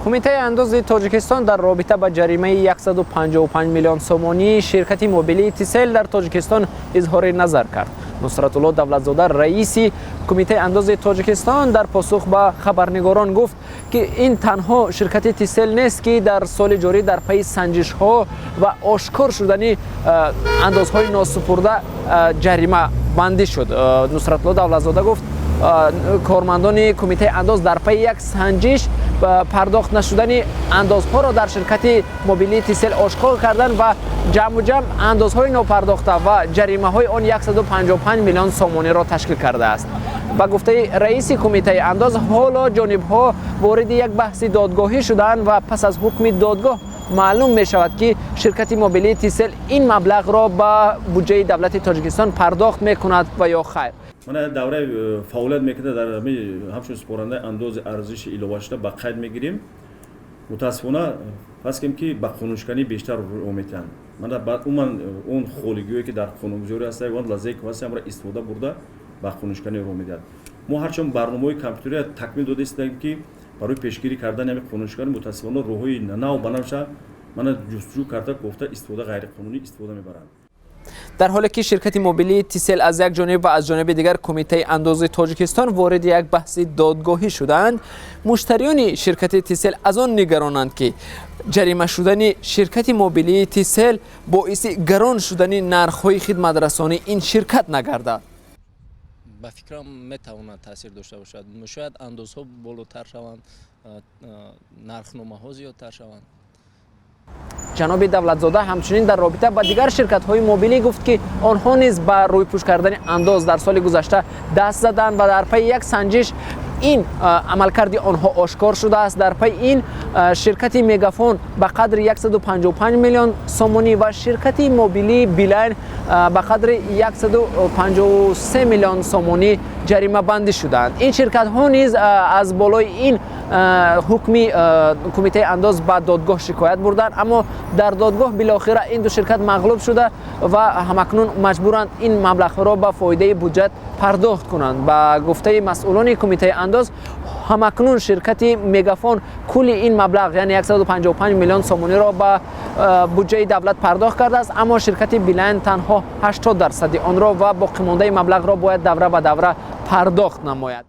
کمیته اندوز تاجیکستان در رابطه با جریمه 155 میلیون سومانی شرکت موبیلی ایتیسل در تاجیکستان اظهار نظر کرد. نصرت الله دولتزاده رئیس کمیته اندوز تاجیکستان در پاسخ به خبرنگاران گفت که این تنها شرکت ایتیسل نیست که در سال جاری در پی سنجش ها و آشکار شدن اندازهای ناسپرده جریمه بندی شد. نصرت الله دولتزاده گفت کارمندان کمیته انداز در پی یک سنجش پرداخت نشدن اندازها را در شرکت موبیلی ایتیسل آشکار کردند و جمع اندازهای ناپرداخته و جریمه های آن 155 میلیون سومانی را تشکیل کرده است. با گفته رئیس کمیته انداز حالا جانب‌ها وارد یک بحث دادگاهی شدند و پس از حکم دادگاه معلوم می شود که شرکت موبیلی ایتیسل این مبلغ را به بودجه دولت تاجیکستان پرداخت می کند و یا خیر. من دوره فعالیت میکنه در همچون سپارنده انداز ارزش ایلوه شده با قید میگیریم. متاسفانه پس که با خونوشکنی بیشتر رو میتن. من بعد اون خولگیایی که در قانونگذاری هست وان لازم که واسه امر استفاده برده با خونوشکنی رو میداد. ما هرچند برنامه‌های کامپیوتری تکمیل داده استیم که برای پیشگیری کردن همین خونوشکنی متاسفانه روحی نو بنامشه من جستجو کرده گفته استفاده غیر قانونی استفاده میبرند. در حالی که شرکت موبیلی ایتیسل از یک جانب و از جانب دیگر کمیته انداز تاجیکستان وارد یک بحث دادگاهی شدند، مشتریان شرکت ایتیسل از آن نگرانند که جریمه شدن شرکت موبیلی ایتیسل باعث گران شدن نرخ‌های خدمت‌رسانی این شرکت نگردد. به فکرم میتواند تاثیر داشته باشد. شاید اندازها بالاتر شوند، نرخنامه‌ها زیادتر شوند. جناب دولتزاده همچنین در رابطه با دیگر شرکت‌های موبیلی گفت که آنها نیز به روی پوش کردن انداز در سال گذشته دست زدند و در پی یک سنجش این عملکرد آنها آشکار شده است. در پی این شرکت مگافون به قدر 155 میلیون سومانی و شرکت موبیلی بیلاین به قدر 153 میلیون سومانی جریمه بندی شدند. این شرکت ها نیز از بالای این حکم کمیته انداز به دادگاه شکایت بردند، اما در دادگاه بالاخره این دو شرکت مغلوب شده و همکنون مجبورند این مبلغ را به فایده بودجه پرداخت کنند. با گفته مسئولان کمیته انداز همکنون شرکت مگافون کل این مبلغ یعنی 155 میلیون سومانی را به بودجه دولت پرداخت کرده است، اما شرکت بیلاین تنها 80% آن را و باقی مانده مبلغ را باید دوره به دوره پرداخت نماید.